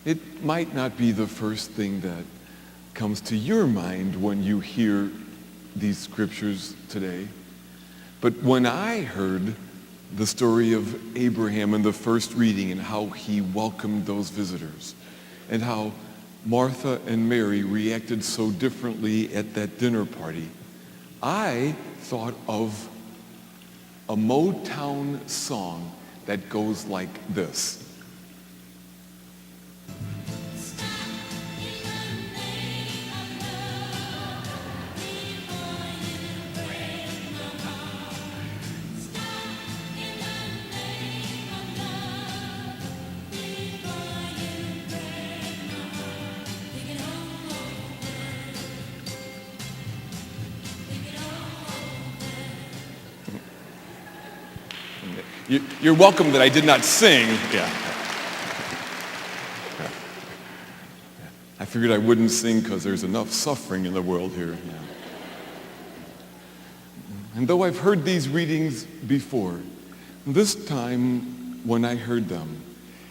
It might not be the first thing that comes to your mind when you hear these scriptures today. But when I heard the story of Abraham in the first reading and how he welcomed those visitors and how Martha and Mary reacted so differently at that dinner party, I thought of a Motown song that goes like this. You're welcome that I did not sing. Yeah. I figured I wouldn't sing because there's enough suffering in the world here. Yeah. And though I've heard these readings before, this time when I heard them,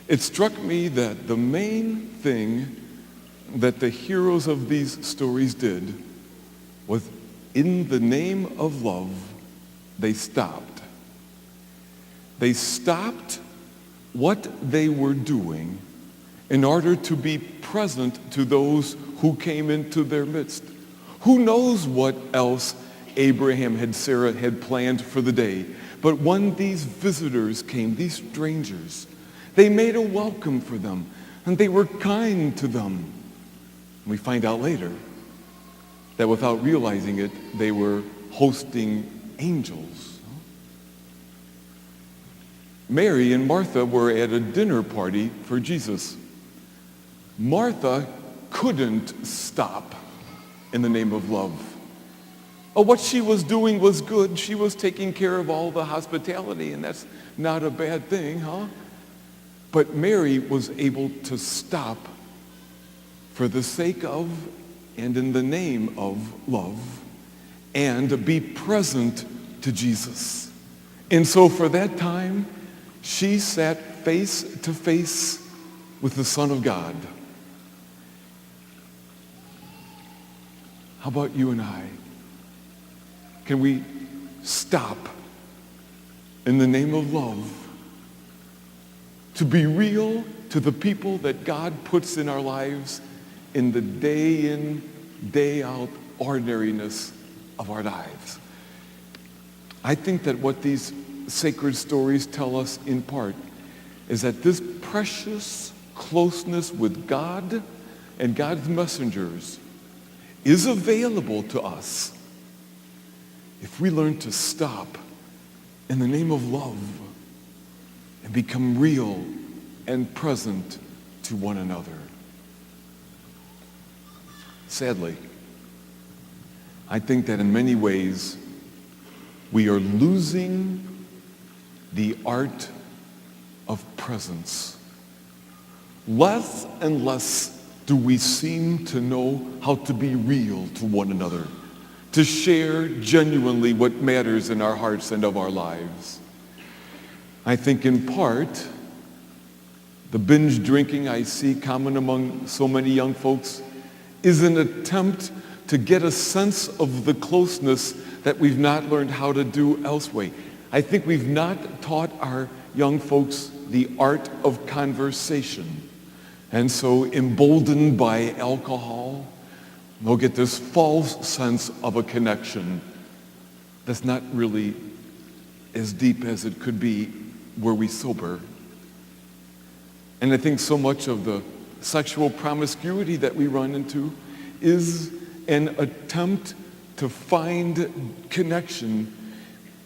it struck me that the main thing that the heroes of these stories did was, in the name of love, they stopped. They stopped what they were doing in order to be present to those who came into their midst. Who knows what else Abraham and Sarah had planned for the day? But when these visitors came, these strangers, they made a welcome for them, and they were kind to them. We find out later that without realizing it, they were hosting angels. Mary and Martha were at a dinner party for Jesus. Martha couldn't stop in the name of love. Oh, what she was doing was good. She was taking care of all the hospitality, and that's not a bad thing, huh? But Mary was able to stop for the sake of and in the name of love and be present to Jesus. And so for that time, she sat face to face with the Son of God. How about you and I? Can we stop in the name of love to be real to the people that God puts in our lives in the day in, day out ordinariness of our lives? I think that what these sacred stories tell us in part is that this precious closeness with God and God's messengers is available to us if we learn to stop in the name of love and become real and present to one another. Sadly, I think that in many ways we are losing the art of presence. Less and less do we seem to know how to be real to one another, to share genuinely what matters in our hearts and of our lives. I think in part, the binge drinking I see common among so many young folks is an attempt to get a sense of the closeness that we've not learned how to do elsewhere. I think we've not taught our young folks the art of conversation. And so emboldened by alcohol, they'll get this false sense of a connection that's not really as deep as it could be were we sober. And I think so much of the sexual promiscuity that we run into is an attempt to find connection,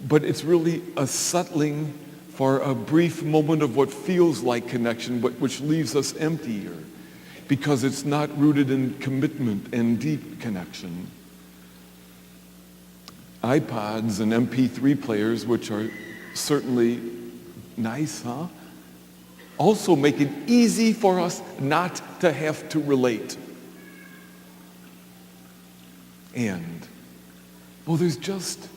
but it's really a settling for a brief moment of what feels like connection, but which leaves us emptier because it's not rooted in commitment and deep connection. iPods and MP3 players, which are certainly nice, huh? Also make it easy for us not to have to relate. And, well, there's just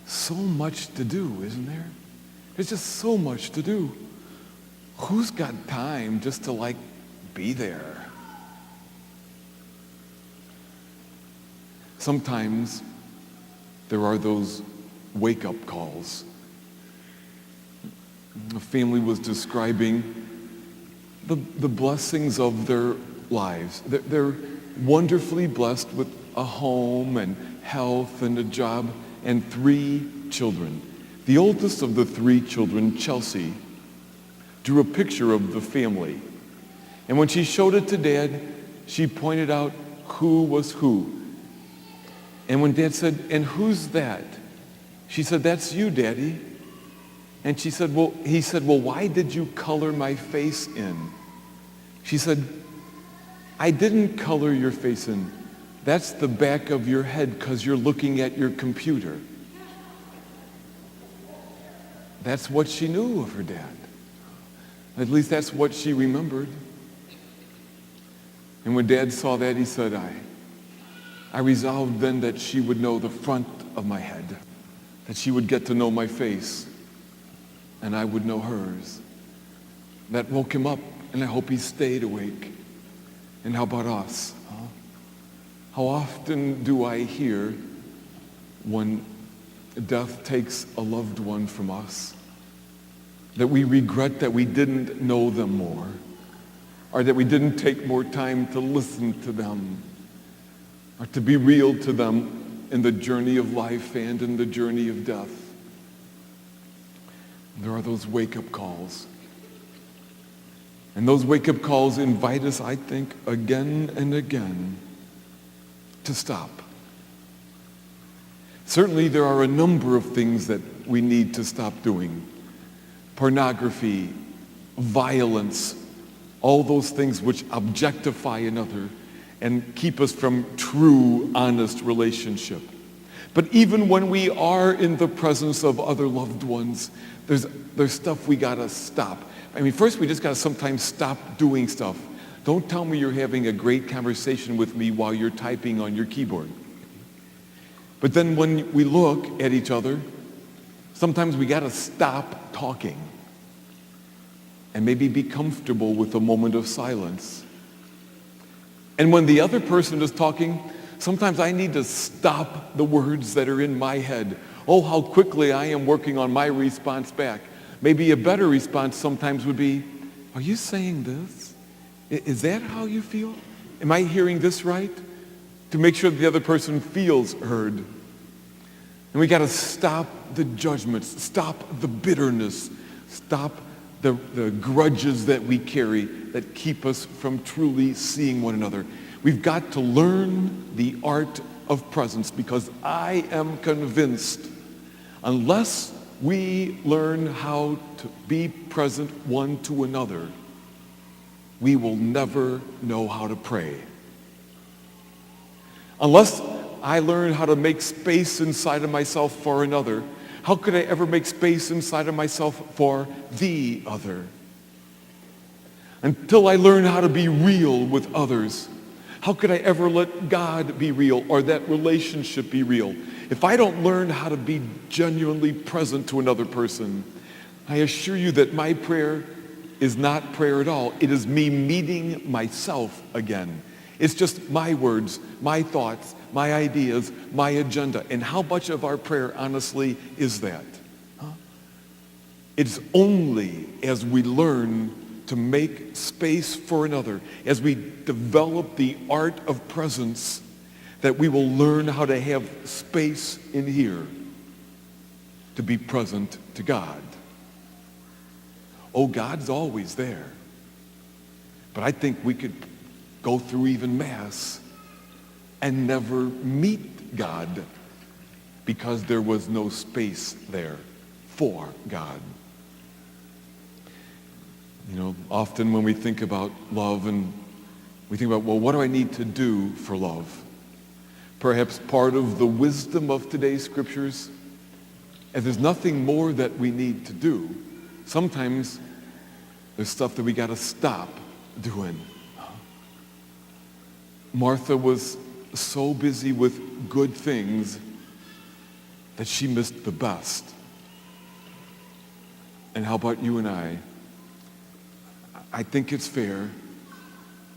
so much to do, isn't there? There's just so much to do. Who's got time just to be there. Sometimes there are those wake-up calls. A family was describing the blessings of their lives. They're wonderfully blessed with a home and health and a job and 3 children. The oldest of the 3 children, Chelsea, drew a picture of the family. And when she showed it to Dad, she pointed out who was who. And when Dad said, "And who's that?" She said, "That's you, Daddy." And he said, "Well, why did you color my face in?" She said, "I didn't color your face in. That's the back of your head because you're looking at your computer." That's what she knew of her dad. At least that's what she remembered. And when Dad saw that, he said, I resolved then that she would know the front of my head, that she would get to know my face, and I would know hers. That woke him up, and I hope he stayed awake. And how about us? Huh? How often do I hear when death takes a loved one from us that we regret that we didn't know them more, or that we didn't take more time to listen to them, or to be real to them in the journey of life and in the journey of death. There are those wake-up calls. And those wake-up calls invite us, I think, again and again to stop. Certainly there are a number of things that we need to stop doing. Pornography, violence, all those things which objectify another and keep us from true, honest relationship. But even when we are in the presence of other loved ones, there's stuff we gotta stop. I mean, first we just gotta sometimes stop doing stuff. Don't tell me you're having a great conversation with me while you're typing on your keyboard. But then when we look at each other, sometimes we gotta stop talking and maybe be comfortable with a moment of silence. And when the other person is talking, sometimes I need to stop the words that are in my head. Oh, how quickly I am working on my response back. Maybe a better response sometimes would be, are you saying this? Is that how you feel? Am I hearing this right? To make sure that the other person feels heard. And we got to stop the judgments, stop the bitterness, stop the grudges that we carry that keep us from truly seeing one another. We've got to learn the art of presence, because I am convinced unless we learn how to be present one to another, we will never know how to pray. Unless I learn how to make space inside of myself for another, how could I ever make space inside of myself for the other? Until I learn how to be real with others, how could I ever let God be real or that relationship be real? If I don't learn how to be genuinely present to another person, I assure you that my prayer is not prayer at all. It is me meeting myself again. It's just my words, my thoughts, my ideas, my agenda. And how much of our prayer, honestly, is that? It's only as we learn to make space for another, as we develop the art of presence, that we will learn how to have space in here to be present to God. Oh, God's always there. But I think we could go through even Mass and never meet God because there was no space there for God. You know, often when we think about love and we think about, well, what do I need to do for love? Perhaps part of the wisdom of today's scriptures, and there's nothing more that we need to do. Sometimes there's stuff that we got to stop doing. Martha was so busy with good things that she missed the best. And how about you and I? I think it's fair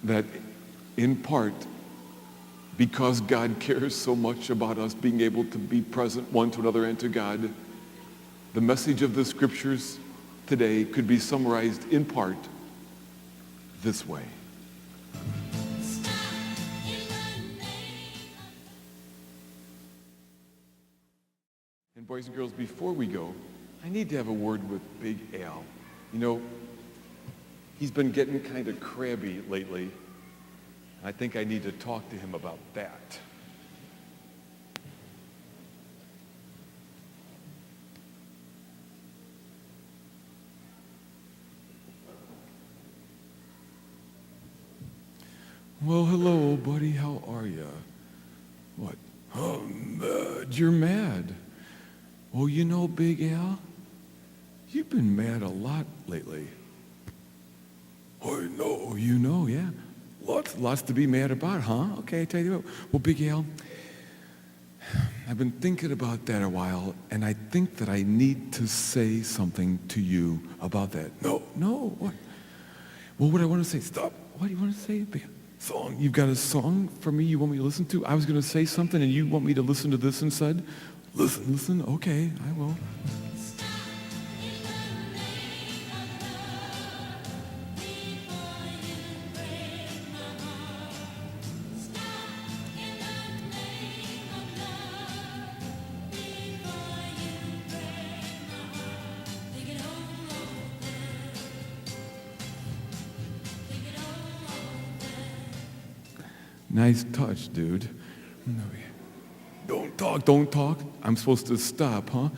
that in part, because God cares so much about us being able to be present one to another and to God, the message of the scriptures today could be summarized in part this way. And boys and girls, before we go, I need to have a word with Big Al. You know, he's been getting kind of crabby lately. I think I need to talk to him about that. Well, hello, buddy. How are you? What? You're mad. Well, you know, Big Al, you've been mad a lot lately. Oh, no, you know, yeah. Lots to be mad about, huh? Okay, I tell you what. Well, Big Al, I've been thinking about that a while, and I think that I need to say something to you about that. No, what? Well, what I want to say, stop. What do you want to say, Big Al? Song. You've got a song for me you want me to listen to? I was going to say something, and you want me to listen to this instead? Listen. Okay, I will. Nice touch, dude. Don't talk. I'm supposed to stop, huh?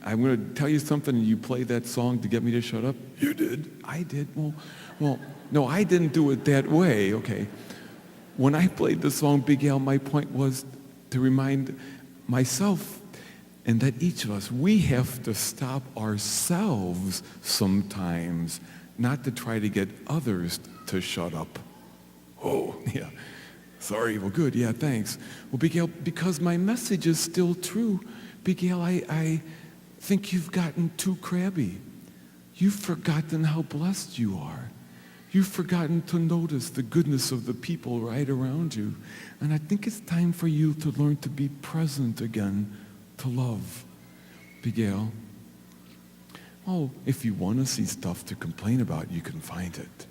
I'm going to tell you something and you play that song to get me to shut up? You did. I did. Well, no, I didn't do it that way. Okay. When I played the song, Big Al, my point was to remind myself and that each of us, we have to stop ourselves sometimes, not to try to get others to shut up. Oh, yeah. Sorry, well, good, yeah, thanks. Well, Big Al, because my message is still true, Big Al, I think you've gotten too crabby. You've forgotten how blessed you are. You've forgotten to notice the goodness of the people right around you. And I think it's time for you to learn to be present again, to love. Big Al, oh, if you want to see stuff to complain about, you can find it.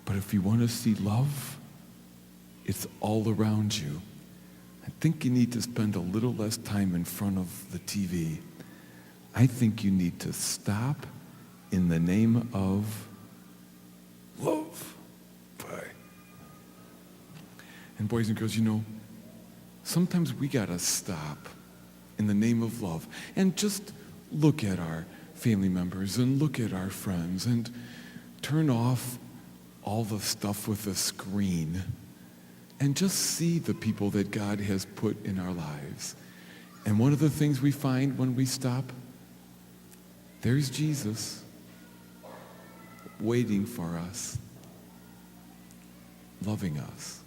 But if you want to see love, it's all around you. I think you need to spend a little less time in front of the TV. I think you need to stop in the name of love. Bye. And boys and girls, you know, sometimes we gotta stop in the name of love and just look at our family members and look at our friends and turn off all the stuff with the screen and just see the people that God has put in our lives. And one of the things we find when we stop, there's Jesus waiting for us, loving us.